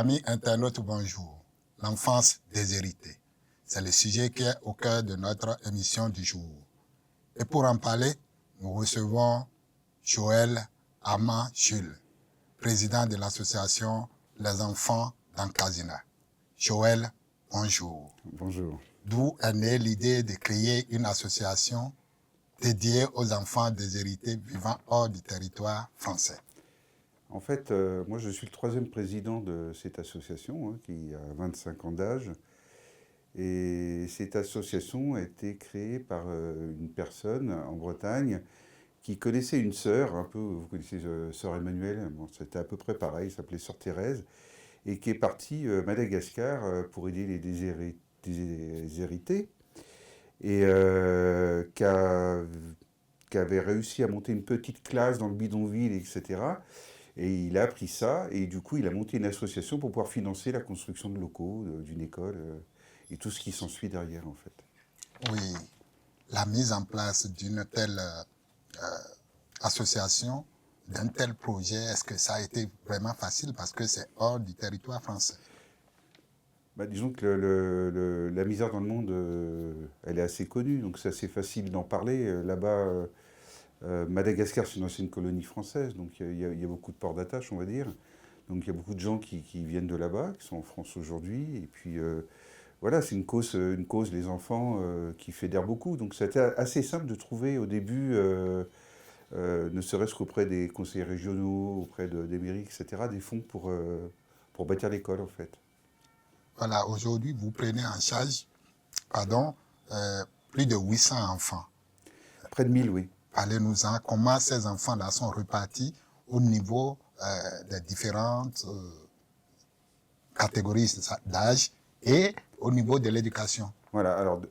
Amis internautes, bonjour. L'enfance déshéritée. C'est le sujet qui est au cœur de notre émission du jour. Et pour en parler, nous recevons Joël Ama Jules, président de l'association Les Enfants d'Ankazina. Joël, bonjour. Bonjour. D'où est née l'idée de créer une association dédiée aux enfants déshérités vivant hors du territoire français? En fait, moi je suis le troisième président de cette association qui a 25 ans d'âge. Et cette association a été créée par une personne en Bretagne qui connaissait une sœur, un peu, vous connaissez sœur Emmanuelle, bon, c'était à peu près pareil, s'appelait sœur Thérèse, et qui est partie à Madagascar pour aider les déshérités, et qui avait réussi à monter une petite classe dans le bidonville, etc. Et il a appris ça, et du coup, il a monté une association pour pouvoir financer la construction de locaux, d'une école, et tout ce qui s'ensuit derrière, en fait. Oui, la mise en place d'une telle association, d'un tel projet, est-ce que ça a été vraiment facile parce que c'est hors du territoire français? Disons que la misère dans le monde, elle est assez connue, donc c'est assez facile d'en parler. Là-bas, Madagascar, c'est une ancienne colonie française, donc il y a beaucoup de ports d'attache, on va dire. Donc il y a beaucoup de gens qui viennent de là-bas, qui sont en France aujourd'hui. Et puis voilà, c'est une cause, les enfants, qui fédère beaucoup. Donc c'était assez simple de trouver au début, ne serait-ce qu'auprès des conseillers régionaux, auprès des mairies, etc., des fonds pour bâtir l'école, en fait. Voilà, aujourd'hui, vous prenez en charge, plus de 800 enfants. Près de 1000, oui. Parlez-nous-en, comment ces enfants-là sont repartis au niveau des différentes catégories d'âge et au niveau de l'éducation. Voilà, alors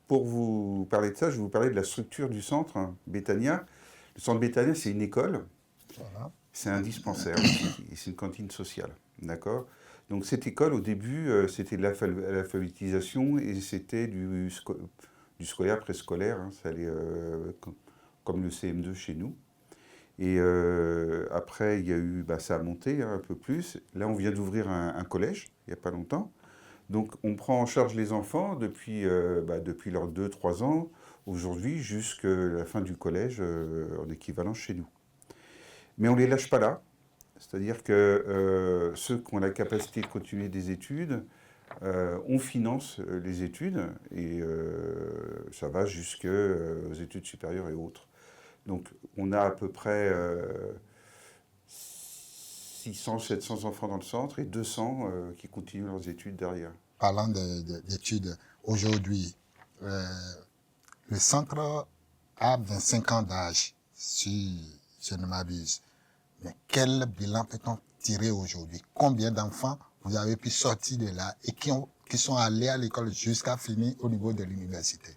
pour vous parler de ça, je vais vous parler de la structure du centre, Betania. Le centre Betania, c'est une école, Voilà. c'est un dispensaire aussi, et c'est une cantine sociale, d'accord? Donc cette école, au début, c'était de l'alphabétisation et c'était du scolaire préscolaire, ça allait comme le CM2 chez nous. Et après, il y a eu, ça a monté un peu plus. Là, on vient d'ouvrir un collège, il n'y a pas longtemps. Donc, on prend en charge les enfants depuis leurs 2-3 ans, aujourd'hui, jusqu'à la fin du collège, en équivalent chez nous. Mais on ne les lâche pas là. C'est-à-dire que ceux qui ont la capacité de continuer des études, on finance les études, et ça va jusqu'aux études supérieures et autres. Donc, on a à peu près 600-700 enfants dans le centre et 200 qui continuent leurs études derrière. Parlant d'études, aujourd'hui, le centre a 25 ans d'âge, si je ne m'abuse. Mais quel bilan peut-on tirer aujourd'hui? Combien d'enfants vous avez pu sortir de là et qui sont allés à l'école jusqu'à finir au niveau de l'université?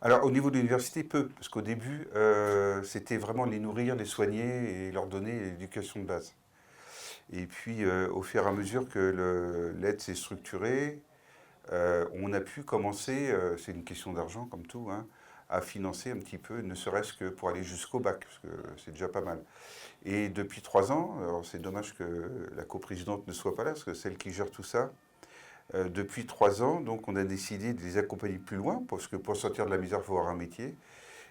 Alors, au niveau de l'université, peu, parce qu'au début, c'était vraiment les nourrir, les soigner et leur donner l'éducation de base. Et puis, au fur et à mesure que l'aide s'est structurée, on a pu commencer, c'est une question d'argent comme tout, à financer un petit peu, ne serait-ce que pour aller jusqu'au bac, parce que c'est déjà pas mal. Et depuis 3 ans, alors c'est dommage que la coprésidente ne soit pas là, parce que c'est elle qui gère tout ça. Depuis 3 ans, donc on a décidé de les accompagner plus loin, parce que pour sortir de la misère, il faut avoir un métier.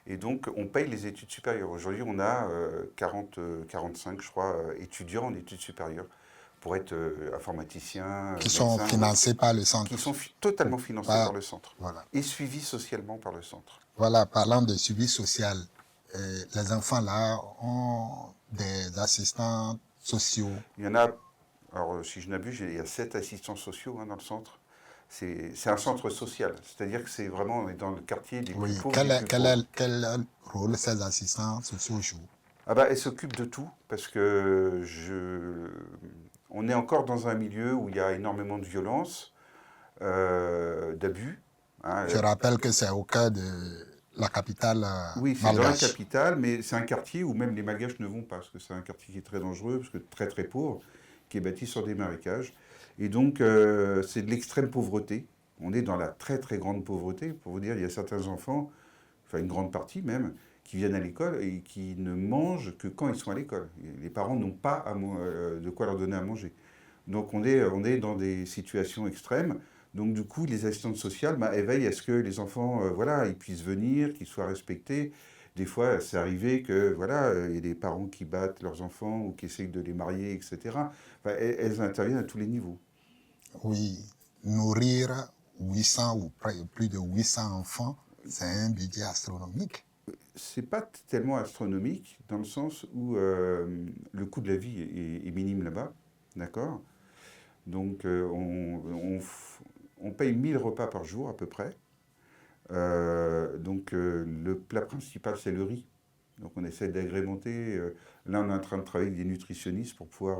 Et donc on paye les études supérieures. Aujourd'hui, on a 45, je crois, étudiants en études supérieures, pour être informaticiens, qui sont financés par le centre. Qui sont totalement financés par le centre. Voilà. Et suivis socialement par le centre. Voilà, parlant de suivi social, les enfants là ont des assistants sociaux. Il y en a, alors si je n'abuse, il y a 7 assistants sociaux dans le centre. C'est un centre social, c'est-à-dire que c'est vraiment, on est dans le quartier des plus pauvres. Quel rôle ces assistants sociaux jouent? Elles s'occupent de tout, parce que on est encore dans un milieu où il y a énormément de violence, d'abus. Je rappelle que c'est au cœur de la capitale malgache. Oui, c'est dans la capitale, mais c'est un quartier où même les Malgaches ne vont pas, parce que c'est un quartier qui est très dangereux, parce que très très pauvre, qui est bâti sur des marécages. Et donc, c'est de l'extrême pauvreté. On est dans la très très grande pauvreté. Pour vous dire, il y a certains enfants, enfin une grande partie même, qui viennent à l'école et qui ne mangent que quand ils sont à l'école. Les parents n'ont pas de quoi leur donner à manger. Donc on est dans des situations extrêmes. Donc du coup, les assistantes sociales elles veillent à ce que les enfants, voilà, ils puissent venir, qu'ils soient respectés. Des fois, c'est arrivé que voilà, il y a des parents qui battent leurs enfants ou qui essayent de les marier, etc. Enfin, elles interviennent à tous les niveaux. Oui, nourrir 800 ou plus de 800 enfants, c'est un budget astronomique. C'est pas tellement astronomique dans le sens où le coût de la vie est minime là-bas, d'accord? Donc on paye 1000 repas par jour à peu près. Donc le plat principal c'est le riz. Donc on essaie d'agrémenter. Là on est en train de travailler avec des nutritionnistes pour pouvoir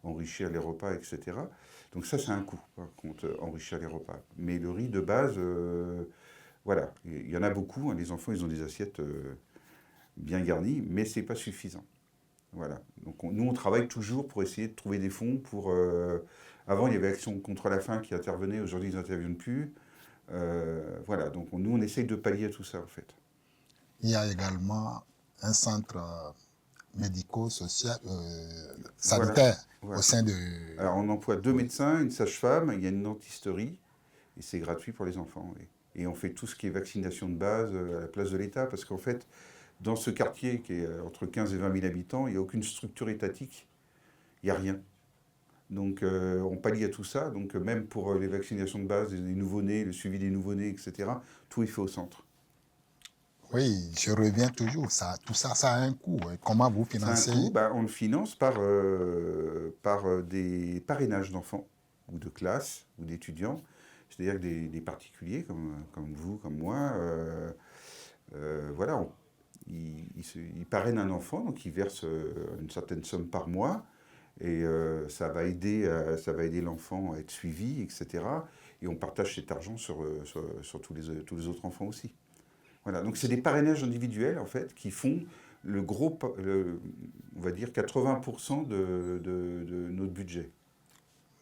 enrichir les repas, etc. Donc ça c'est un coût par contre, enrichir les repas. Mais le riz de base, voilà, il y en a beaucoup, hein. Les enfants ils ont des assiettes bien garnies, mais c'est pas suffisant. Voilà. Donc nous, on travaille toujours pour essayer de trouver des fonds pour. Avant, il y avait Action contre la faim qui intervenait. Aujourd'hui, ils n'interviennent plus. Voilà. Donc nous, on essaye de pallier à tout ça, en fait. Il y a également un centre médico-social, Voilà. sanitaire au Voilà. sein de... Alors, on emploie 2 Oui. médecins, une sage-femme, il y a une dentisterie, et c'est gratuit pour les enfants. Oui. Et on fait tout ce qui est vaccination de base à la place de l'État, parce qu'en fait, dans ce quartier qui est entre 15 et 20 000 habitants, il n'y a aucune structure étatique, il n'y a rien. Donc on pallie à tout ça. Donc même pour les vaccinations de base des nouveau-nés, le suivi des nouveau-nés, etc., tout est fait au centre. Oui, je reviens toujours. Ça, tout ça, ça a un coût. Et comment vous Ça a un financez? coût, bah, on le finance par des parrainages d'enfants, ou de classes, ou d'étudiants. C'est-à-dire que des particuliers comme vous, comme moi, voilà, ils parrainent un enfant, donc ils versent une certaine somme par mois. Et ça va aider l'enfant à être suivi, etc. Et on partage cet argent sur tous les autres enfants aussi. Voilà, donc c'est des parrainages individuels, en fait, qui font on va dire 80% de notre budget.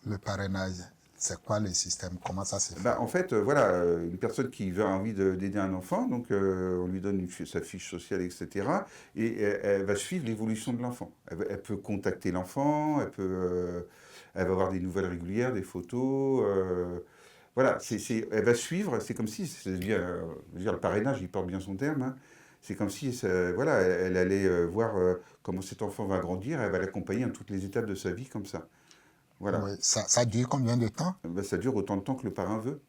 Le parrainage, c'est quoi le système? Comment ça se fait? Bah, en fait, voilà, une personne qui a envie d'aider un enfant, donc on lui donne sa fiche sociale, etc. Et elle va suivre l'évolution de l'enfant. Elle peut contacter l'enfant, elle va avoir des nouvelles régulières, des photos. Voilà, elle va suivre, c'est comme si, je veux dire, le parrainage, il porte bien son terme, hein. C'est comme si voilà, elle allait voir comment cet enfant va grandir, elle va l'accompagner à toutes les étapes de sa vie comme ça. Voilà. Oui, ça dure combien de temps? Ben, ça dure autant de temps que le parrain veut,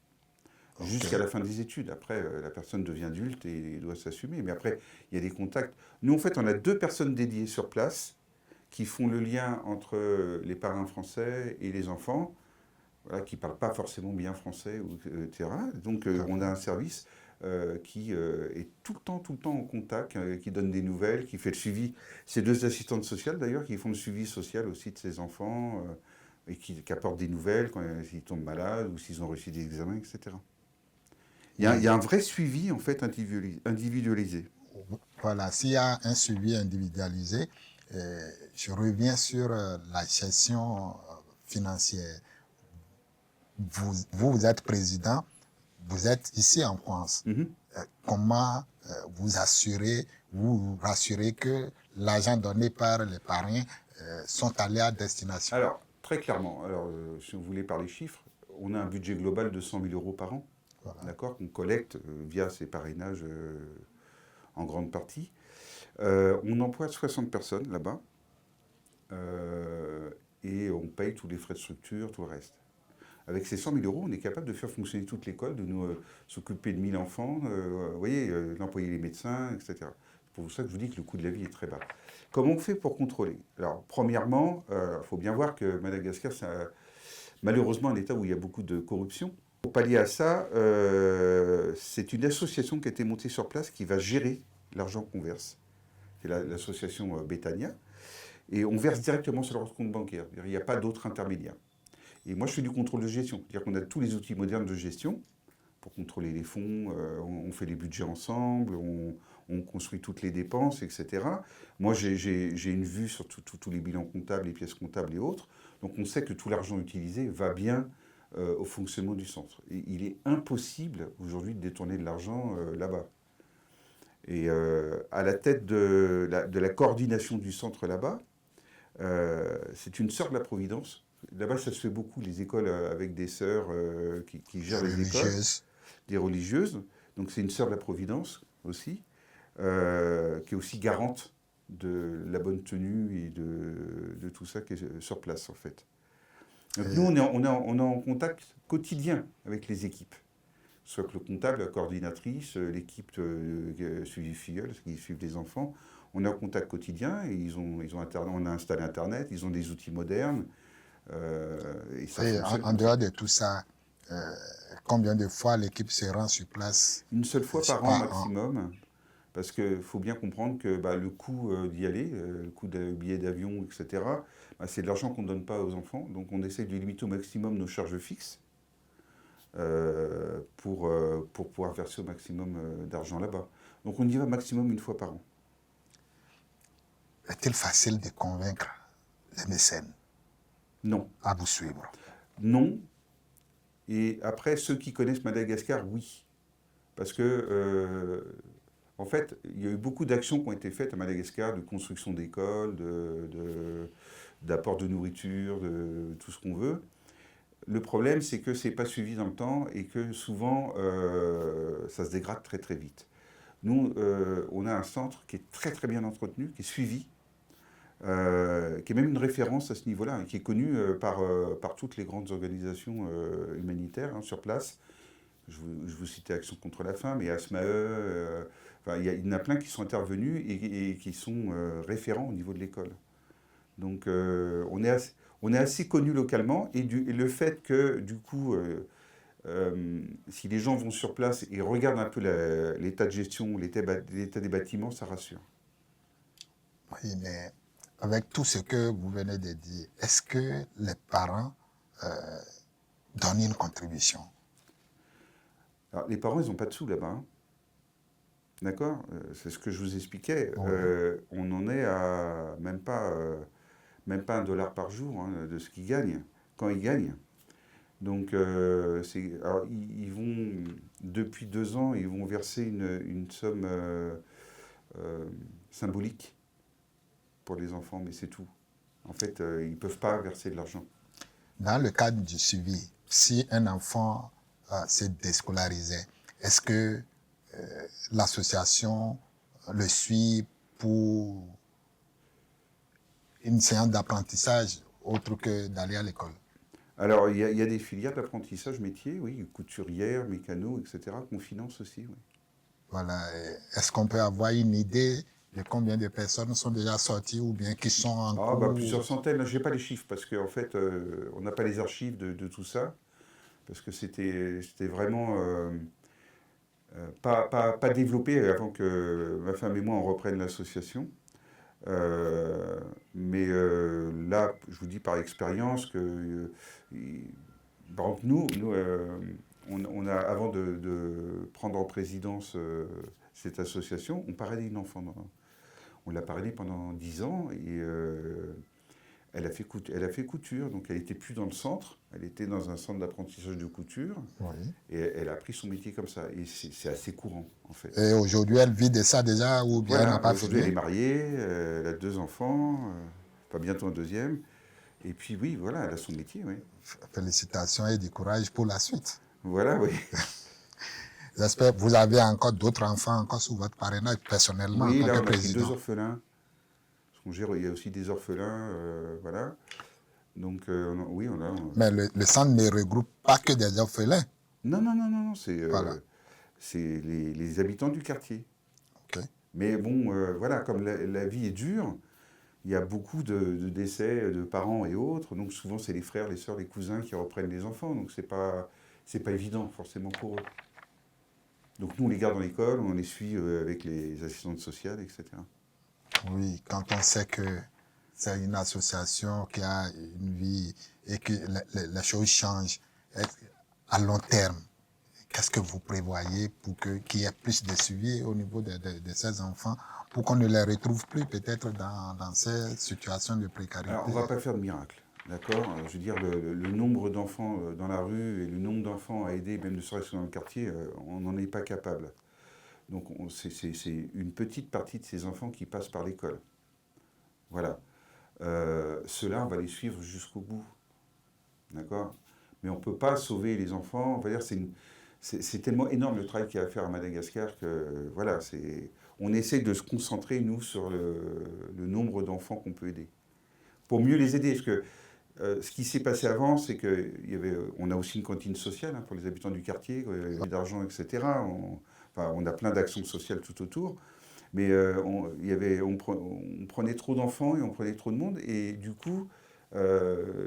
Ok. jusqu'à la fin des études. Après, la personne devient adulte et doit s'assumer. Mais après, il y a des contacts. Nous, en fait, on a 2 personnes dédiées sur place qui font le lien entre les parrains français et les enfants, voilà, qui ne parlent pas forcément bien français, etc. Donc, on a D'accord. un service qui est tout le temps en contact, qui donne des nouvelles, qui fait le suivi. C'est 2 assistantes sociales, d'ailleurs, qui font le suivi social aussi de ces enfants. Et qui apportent des nouvelles quand ils tombent malades ou s'ils ont réussi des examens, etc. Il y Oui. a un vrai suivi en fait individualisé. Voilà, s'il y a un suivi individualisé, je reviens sur la gestion financière. Vous êtes président, vous êtes ici en France. Mhm. Comment vous rassurez que l'argent donné par les parrains sont allés à destination? Alors, très clairement, si vous voulez parler chiffres, on a un budget global de 100 000 euros par an, Voilà. d'accord, qu'on collecte via ces parrainages en grande partie. On emploie 60 personnes là-bas et on paye tous les frais de structure, tout le reste. Avec ces 100 000 euros, on est capable de faire fonctionner toute l'école, de nous s'occuper de 1000 enfants, vous voyez, d'employer les médecins, etc. C'est pour ça que je vous dis que le coût de la vie est très bas. Comment on fait pour contrôler? Alors, premièrement, il faut bien voir que Madagascar, c'est malheureusement un État où il y a beaucoup de corruption. Pour pallier à ça, c'est une association qui a été montée sur place qui va gérer l'argent qu'on verse. C'est l'association Betania. Et on verse directement sur leur compte bancaire. Il n'y a pas d'autre intermédiaire. Et moi, je fais du contrôle de gestion. C'est-à-dire qu'on a tous les outils modernes de gestion pour contrôler les fonds, on fait les budgets ensemble, on construit toutes les dépenses, etc. Moi, j'ai une vue sur tous les bilans comptables, les pièces comptables et autres. Donc, on sait que tout l'argent utilisé va bien au fonctionnement du centre. Et il est impossible aujourd'hui de détourner de l'argent là-bas. Et à la tête de la coordination du centre là-bas, C'est une sœur de la Providence. Là-bas, ça se fait beaucoup, les écoles avec des sœurs qui gèrent les écoles, Religieuse. des religieuses. Donc c'est une sœur de la Providence aussi, qui est aussi garante de la bonne tenue et de tout ça qui est sur place en fait. Donc nous, Et on est en contact quotidien avec les équipes. Soit que le comptable, la coordinatrice, l'équipe suivi filleul, qui suivent les enfants, on est en contact quotidien et on a installé Internet, ils ont des outils modernes et ça fonctionne en comme ça. dehors de tout ça, euh, combien de fois l'équipe se rend sur place? Une seule Je fois sais par an pas, maximum, parce qu'il faut bien comprendre que bah, le coût d'y aller, le coût de billets d'avion, etc., bah, c'est de l'argent qu'on ne donne pas aux enfants. Donc on essaie de limiter au maximum nos charges fixes pour pouvoir verser au maximum d'argent là-bas. Donc on y va maximum une fois par an. est-il facile de convaincre les mécènes Non. à vous suivre? Non. Et après, ceux qui connaissent Madagascar, oui. Parce que, en fait, il y a eu beaucoup d'actions qui ont été faites à Madagascar, de construction d'écoles, d'apport de nourriture, de tout ce qu'on veut. Le problème, c'est que c'est pas suivi dans le temps et que souvent, ça se dégrade très très vite. Nous, on a un centre qui est très très bien entretenu, qui est suivi, qui est même une référence à ce niveau-là, hein, qui est connu par toutes les grandes organisations humanitaires hein, sur place. Je vous citais Action contre la faim, mais ASMAE, enfin, il y en a plein qui sont intervenus et qui sont référents au niveau de l'école. Donc on est assez connu localement et le fait que du coup, si les gens vont sur place et regardent un peu l'état de gestion, l'état des bâtiments, ça rassure. Oui, mais avec tout ce que vous venez de dire, est-ce que les parents donnent une contribution? Alors, les parents, ils n'ont pas de sous là-bas, hein. D'accord. C'est ce que je vous expliquais. Oui. On en est à même pas $1 par jour hein, de ce qu'ils gagnent, quand ils gagnent. Donc, alors, ils vont, depuis 2 ans, ils vont verser une somme euh, symbolique pour les enfants, mais c'est tout. En fait, ils ne peuvent pas verser de l'argent. Dans le cadre du suivi, si un enfant s'est déscolarisé, est-ce que l'association le suit pour une séance d'apprentissage autre que d'aller à l'école? Alors, il y a des filières d'apprentissage métier, oui, couturière, mécano, etc., qu'on finance aussi, oui. Voilà. Est-ce qu'on peut avoir une idée de combien de personnes sont déjà sorties ou bien qui sont en Ah, bah, cours? plusieurs centaines, je n'ai pas les chiffres, parce qu'en fait, on n'a pas les archives de tout ça, parce que c'était vraiment pas développé avant que ma femme et moi on reprenne l'association. Mais là, je vous dis par expérience que, par exemple, on a, avant de prendre en présidence cette association, on parrainait une enfant. On l'a parrainée pendant 10 ans et elle a fait couture, donc elle n'était plus dans le centre, elle était dans un centre d'apprentissage de couture Oui. et elle a appris son métier comme ça. Et c'est assez courant en fait. Et aujourd'hui, elle vit de ça déjà ou bien elle n'a Voilà, pas aujourd'hui elle fini? est mariée, elle a 2 enfants, pas bientôt un deuxième. Et puis oui, voilà, elle a son métier, oui. Félicitations et du courage pour la suite. Voilà, oui. J'espère que vous avez encore d'autres enfants encore sous votre parrainage personnellement en Oui, tant là que on a pris 2 président. orphelins. Parce qu'on gère, il y a aussi des orphelins, voilà. Donc oui, Mais le centre ne regroupe pas que des orphelins. Non, non, non, non, non, Voilà. c'est les habitants du quartier. OK. Mais bon, voilà, comme la vie est dure, il y a beaucoup de décès de parents et autres. Donc souvent, c'est les frères, les sœurs, les cousins qui reprennent les enfants. Donc c'est pas évident forcément pour eux. Donc nous, on les garde dans l'école, on les suit avec les assistantes sociales, etc. Oui, quand on sait que c'est une association qui a une vie et que les choses changent à long terme, qu'est-ce que vous prévoyez pour qu'il y ait plus de suivi au niveau de ces enfants, pour qu'on ne les retrouve plus peut-être dans ces situations de précarité? Alors, on ne va pas faire de miracle, d'accord. Je veux dire, le nombre d'enfants dans la rue et le nombre d'enfants à aider, même ne serait-ce que dans le quartier, on n'en est pas capable. Donc, c'est une petite partie de ces enfants qui passent par l'école. Voilà. ceux-là, on va les suivre jusqu'au bout. D'accord? Mais on ne peut pas sauver les enfants. On va dire, c'est tellement énorme le travail qu'il y a à faire à Madagascar que voilà, on essaie de se concentrer, nous, sur le nombre d'enfants qu'on peut aider. Pour mieux les aider. Parce que ce qui s'est passé avant, c'est on a aussi une cantine sociale pour les habitants du quartier, il y avait d'argent, etc. On a plein d'actions sociales tout autour. Mais on prenait trop d'enfants et on prenait trop de monde. Et du coup,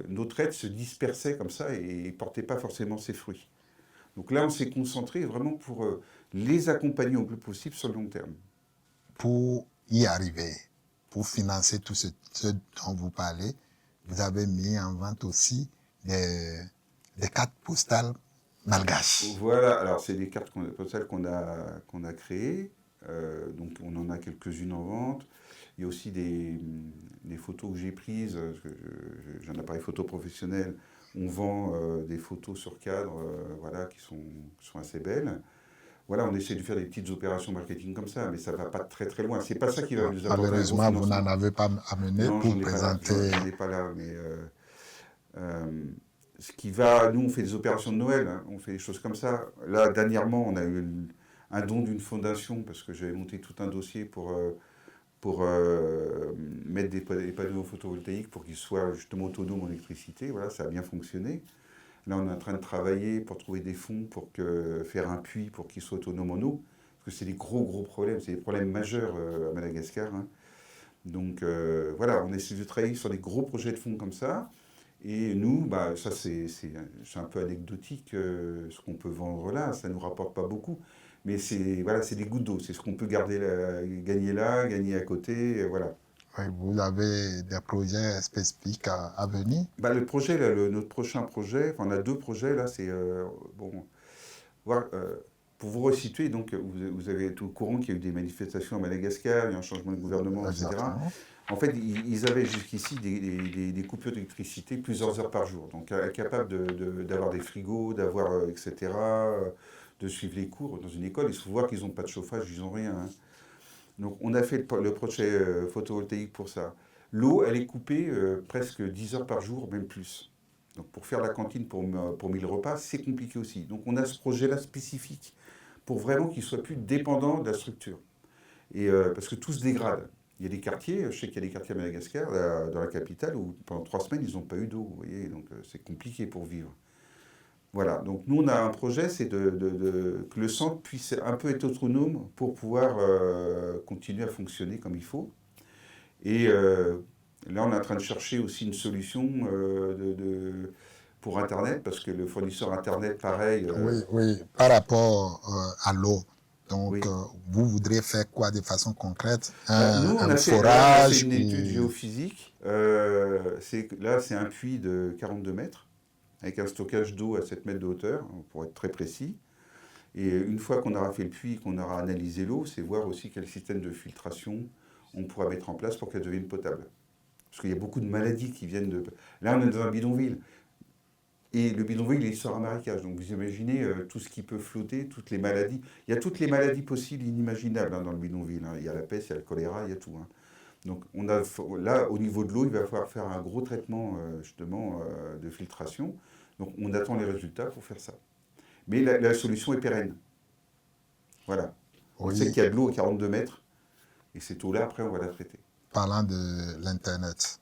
notre aide se dispersait comme ça et ne portait pas forcément ses fruits. Donc là, on s'est concentré vraiment pour les accompagner au plus possible sur le long terme. Pour y arriver, pour financer tout ce dont vous parlez, vous avez mis en vente aussi des cartes postales malgaches. Voilà, alors c'est des cartes postales qu'on a créées. Donc on en a quelques-unes en vente. Il y a aussi des photos que j'ai prises. J'ai un appareil photo professionnel. On vend des photos sur cadre voilà, qui sont assez belles. Voilà, on essaie de faire des petites opérations marketing comme ça, mais ça ne va pas très très loin. C'est pas ça qui va nous apporter un gros Malheureusement, vous financement. n'en avez pas amené Non, pour présenter. j'en ai pas là, mais ce qui va, nous on fait des opérations de Noël, on fait des choses comme ça. Là, dernièrement, on a eu un don d'une fondation parce que j'avais monté tout un dossier pour mettre des panneaux photovoltaïques pour qu'ils soient justement autonomes en électricité. Voilà, ça a bien fonctionné. Là, on est en train de travailler pour trouver des fonds pour faire un puits pour qu'il soit autonome en eau. Parce que c'est des gros problèmes, c'est des problèmes majeurs à Madagascar. Donc voilà, on essaie de travailler sur des gros projets de fonds comme ça. Et nous, bah, ça c'est un peu anecdotique ce qu'on peut vendre là, ça ne nous rapporte pas beaucoup. Mais voilà, c'est des gouttes d'eau, c'est ce qu'on peut gagner là, gagner à côté, voilà. Oui, vous avez des projets spécifiques à venir. Bah, le projet, là, notre prochain projet, enfin, on a deux projets là, c'est bon, voir, pour vous resituer, donc vous avez tout au courant qu'il y a eu des manifestations à Madagascar, il y a eu un changement de gouvernement, etc. Exactement. En fait, ils avaient jusqu'ici des coupures d'électricité plusieurs heures par jour, donc incapables d'avoir des frigos, d'avoir, etc., de suivre les cours dans une école. Il faut voir qu'ils n'ont pas de chauffage, ils n'ont rien. Donc on a fait le projet photovoltaïque pour ça. L'eau, elle est coupée presque 10 heures par jour, même plus. Donc pour faire la cantine pour 1000 repas, c'est compliqué aussi. Donc on a ce projet-là spécifique pour vraiment qu'il soit plus dépendant de la structure. Et parce que tout se dégrade. Il y a des quartiers, je sais qu'il y a des quartiers à Madagascar, dans la capitale, où pendant 3 semaines, ils n'ont pas eu d'eau, vous voyez, donc c'est compliqué pour vivre. Voilà, donc nous, on a un projet, c'est que le centre puisse un peu être autonome pour pouvoir continuer à fonctionner comme il faut. Et là, on est en train de chercher aussi une solution pour Internet, parce que le fournisseur Internet, pareil, Oui, par rapport à l'eau. Donc, oui. vous voudrez faire quoi de façon concrète? Bah, nous, Un là, on a fait forage une étude ou... géophysique. Là, c'est un puits de 42 mètres, avec un stockage d'eau à 7 mètres de hauteur, pour être très précis. Et une fois qu'on aura fait le puits, qu'on aura analysé l'eau, c'est voir aussi quel système de filtration on pourra mettre en place pour qu'elle devienne potable. Parce qu'il y a beaucoup de maladies qui viennent de... Là, on est dans un bidonville. Et le bidonville, il sort un marécage. Donc vous imaginez tout ce qui peut flotter, toutes les maladies. Il y a toutes les maladies possibles et inimaginables dans le bidonville. Il y a la peste, il y a le choléra, il y a tout. Donc là, au niveau de l'eau, il va falloir faire un gros traitement justement de filtration. Donc on attend les résultats pour faire ça. Mais la solution est pérenne. Voilà. On sait Oui, qu'il y a de l'eau à 42 mètres. Et cette eau-là, après, on va la traiter. parlant de l'Internet.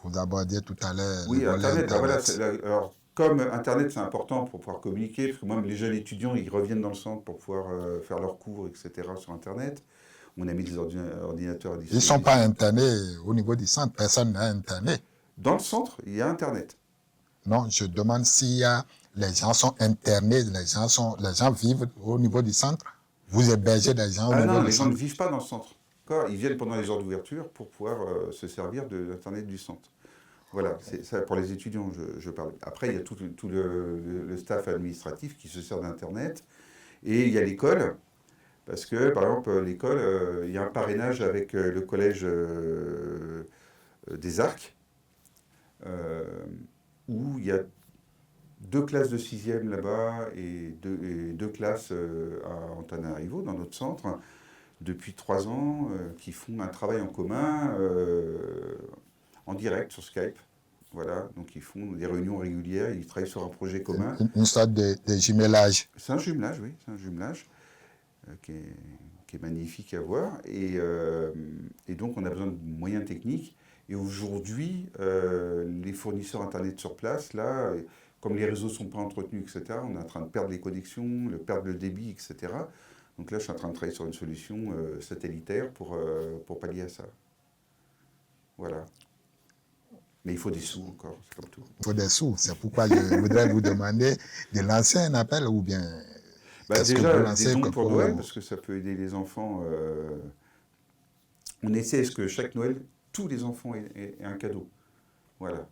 Vous abordiez tout à l'heure le Oui, volet Internet, bah voilà, Internet. alors, comme Internet, c'est important pour pouvoir communiquer, parce que même les jeunes étudiants, ils reviennent dans le centre pour pouvoir faire leurs cours, etc. sur Internet. On a mis des ordinateurs à Ils ne sont pas disposition. internés au niveau du centre. Personne n'est interné. Dans le centre, il y a Internet. Non, je demande s'il y a... Les gens sont internés, les gens vivent au niveau du centre. Vous hébergez des gens au Ah niveau non, du les gens ne centre. vivent pas dans le centre. D'accord. Ils viennent pendant les heures d'ouverture pour pouvoir se servir de l'Internet du centre. Voilà, c'est ça pour les étudiants, je parle. Après, il y a tout le staff administratif qui se sert d'Internet. Et il y a l'école, parce que, par exemple, l'école, il y a un parrainage avec le collège des Arcs, euh, où il y a 2 classes de sixième là-bas et deux classes à Antananarivo, dans notre centre, depuis 3 ans, qui font un travail en commun en direct sur Skype. Voilà, donc ils font des réunions régulières, ils travaillent sur un projet commun. Une sorte de jumelage. C'est un jumelage, oui, c'est un jumelage qui est magnifique à voir. Et donc, on a besoin de moyens techniques. Et aujourd'hui, les fournisseurs Internet sur place, là, comme les réseaux ne sont pas entretenus, etc., on est en train de perdre les connexions, de perdre le débit, etc. Donc là, je suis en train de travailler sur une solution satellitaire pour pallier à ça. Voilà. Mais il faut des sous encore, c'est comme tout. Il faut des sous. C'est pourquoi je voudrais vous demander de lancer un appel ou bien qu'est-ce que vous Déjà, lancez des dons que pour Noël, parce que ça peut aider les enfants. On essaie que chaque Noël, tous les enfants aient un cadeau. Voilà.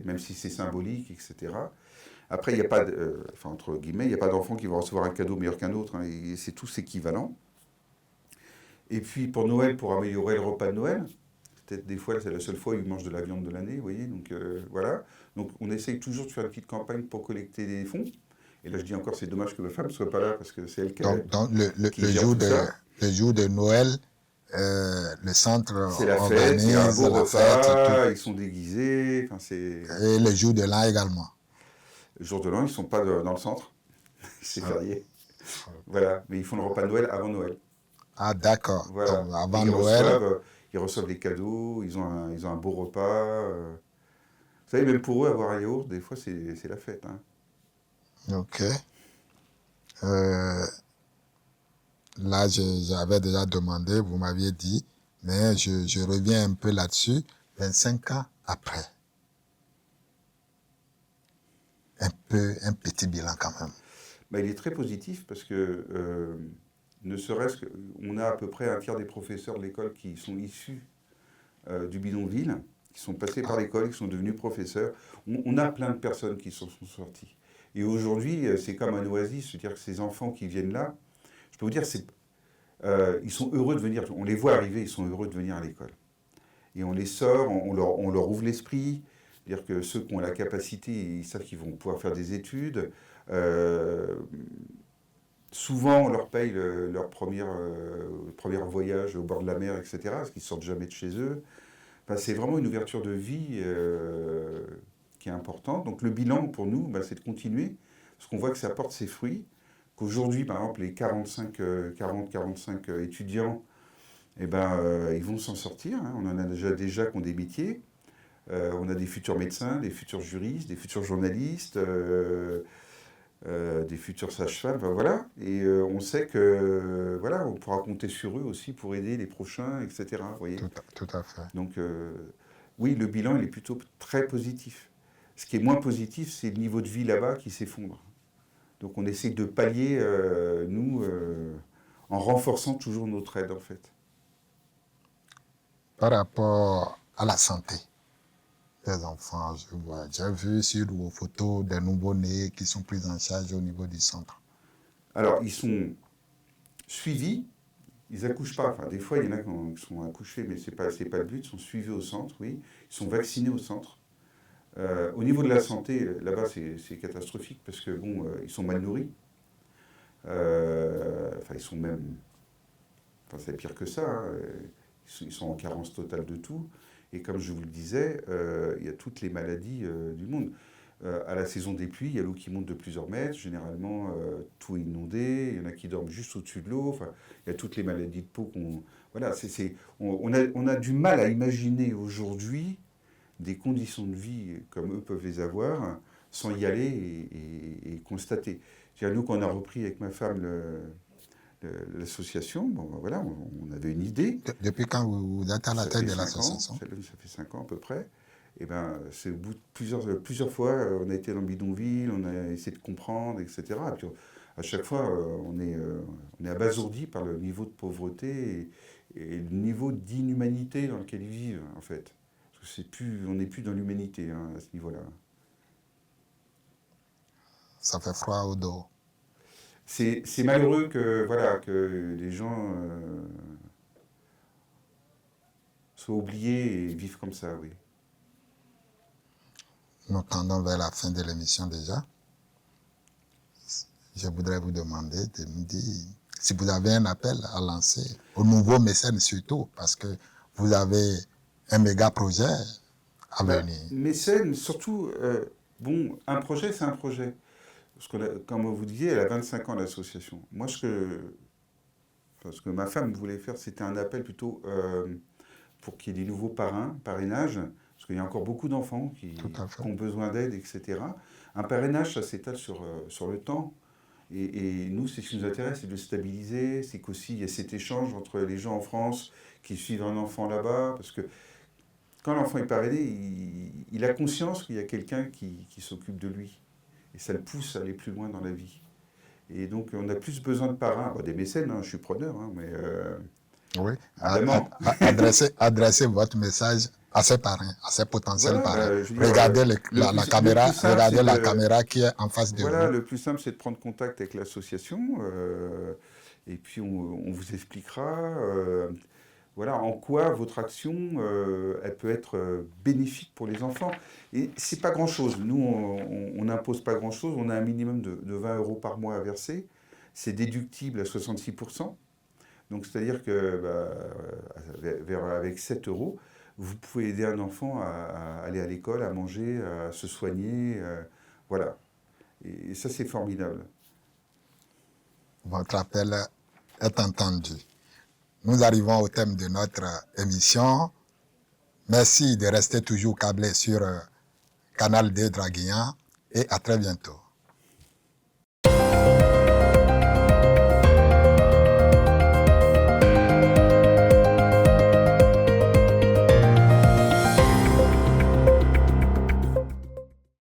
Même si c'est symbolique, etc. Après, il n'y a pas, enfin, entre guillemets, il n'y a pas d'enfant qui va recevoir un cadeau meilleur qu'un autre. Hein, c'est tous équivalents. Et puis, pour Noël, pour améliorer le repas de Noël, peut-être des fois, c'est la seule fois où ils mangent de la viande de l'année, vous voyez. Donc, voilà. Donc, on essaye toujours de faire une petite campagne pour collecter des fonds. Et là, je dis encore, c'est dommage que ma femme ne soit pas là, parce que c'est elle donc qui gère tout ça. le jour de Noël, le centre C'est la fête, il y a un organise beau la repas, fête ils sont déguisés. Enfin, et le jour de l'an également. Le jour de l'an, ils ne sont pas dans le centre. C'est férié. Voilà. Mais ils font le repas de Noël avant Noël. Ah, d'accord. Voilà. Donc, avant Et Noël. Ils reçoivent les cadeaux, ils ont un beau repas. Vous savez, même pour eux, avoir un yaourt, des fois, c'est la fête. Hein. OK. Là, j'avais déjà demandé, vous m'aviez dit, mais je reviens un peu là-dessus. 25 ans après. Un petit bilan quand même. Bah, il est très positif parce que, ne serait-ce qu'on a à peu près un tiers des professeurs de l'école qui sont issus du bidonville, qui sont passés par l'école, qui sont devenus professeurs. On a plein de personnes qui sont sorties. Et aujourd'hui, c'est comme un oasis, c'est-à-dire que ces enfants qui viennent là, je peux vous dire, ils sont heureux de venir, on les voit arriver, ils sont heureux de venir à l'école. Et on les sort, on leur ouvre l'esprit, c'est-à-dire que ceux qui ont la capacité, ils savent qu'ils vont pouvoir faire des études. Souvent, on leur paye leur premier voyage au bord de la mer, etc., parce qu'ils ne sortent jamais de chez eux. Enfin, c'est vraiment une ouverture de vie qui est importante. Donc le bilan pour nous, c'est de continuer, parce qu'on voit que ça porte ses fruits, qu'aujourd'hui, par exemple, les 40-45 étudiants, ils vont s'en sortir. Hein. On en a déjà qui ont des métiers. On a des futurs médecins, des futurs juristes, des futurs journalistes, des futurs sages-femmes, voilà. Et on sait que voilà, on pourra compter sur eux aussi pour aider les prochains, etc. Voyez. Tout à fait. Donc oui, le bilan il est plutôt très positif. Ce qui est moins positif, c'est le niveau de vie là-bas qui s'effondre. Donc on essaie de pallier, en renforçant toujours notre aide en fait. Par rapport à la santé des enfants, j'ai vu sur vos photos des nouveau-nés qui sont pris en charge au niveau du centre. Alors, ils sont suivis, ils n'accouchent pas. Enfin, des fois, il y en a qui sont accouchés, mais ce n'est pas le but, ils sont suivis au centre, oui. Ils sont vaccinés au centre. Au niveau de la santé, là-bas, c'est catastrophique parce que, ils sont mal nourris. Ils sont même... Enfin, c'est pire que ça. Hein. Ils sont en carence totale de tout. Et comme je vous le disais, il y a toutes les maladies du monde. À la saison des pluies, il y a l'eau qui monte de plusieurs mètres. Généralement, tout est inondé. Il y en a qui dorment juste au-dessus de l'eau. Enfin, il y a toutes les maladies de peau qu'on... Voilà, on a du mal à imaginer aujourd'hui des conditions de vie comme eux peuvent les avoir sans y aller et constater. Nous, quand on a repris avec ma femme l'association, on avait une idée. Depuis quand vous êtes à la tête de l'association? Ça fait 5 ans à peu près. Et c'est au bout de plusieurs fois, on a été dans le bidonville, on a essayé de comprendre, etc. Et puis, à chaque fois, on est abasourdi par le niveau de pauvreté et le niveau d'inhumanité dans lequel ils vivent, en fait. Parce que on n'est plus dans l'humanité à ce niveau-là. Ça fait froid au dos. C'est malheureux que les gens soient oubliés et vivent comme ça, oui. Nous tendons vers la fin de l'émission déjà. Je voudrais vous demander de me dire si vous avez un appel à lancer aux nouveaux mécènes surtout, parce que vous avez un méga projet à Bah, venir. mécène, surtout, bon, un projet, c'est un projet. Parce que, comme vous disiez, elle a 25 ans l'association. Moi, ce que ma femme voulait faire, c'était un appel plutôt pour qu'il y ait des nouveaux parrainages, parce qu'il y a encore beaucoup d'enfants Tout à fait. qui ont besoin d'aide, etc. Un parrainage, ça s'étale sur le temps. Et nous, c'est ce qui nous intéresse, c'est de le stabiliser, c'est qu'aussi il y a cet échange entre les gens en France qui suivent un enfant là-bas, parce que quand l'enfant est parrainé, il a conscience qu'il y a quelqu'un qui s'occupe de lui. Et ça le pousse à aller plus loin dans la vie. Et donc, on a plus besoin de parrains, bon, des mécènes, hein, je suis preneur, hein, mais Oui. évidemment. Adressez votre message à ses parrains, à ses potentiels Voilà, parrains. je veux dire, Regardez le plus simple, regardez c'est la de, caméra qui est en face de voilà, vous. le plus simple, c'est de prendre contact avec l'association, et puis on vous expliquera, voilà, en quoi votre action, elle peut être bénéfique pour les enfants. Et c'est pas grand-chose. Nous, on n'impose pas grand-chose. On a un minimum de 20 euros par mois à verser. C'est déductible à 66%. Donc, c'est-à-dire que avec 7 euros, vous pouvez aider un enfant à aller à l'école, à manger, à se soigner. Voilà. Et ça, c'est formidable. Votre appel est entendu. Nous arrivons au thème de notre émission. Merci de rester toujours câblé sur Canal 2 Draguignan et à très bientôt.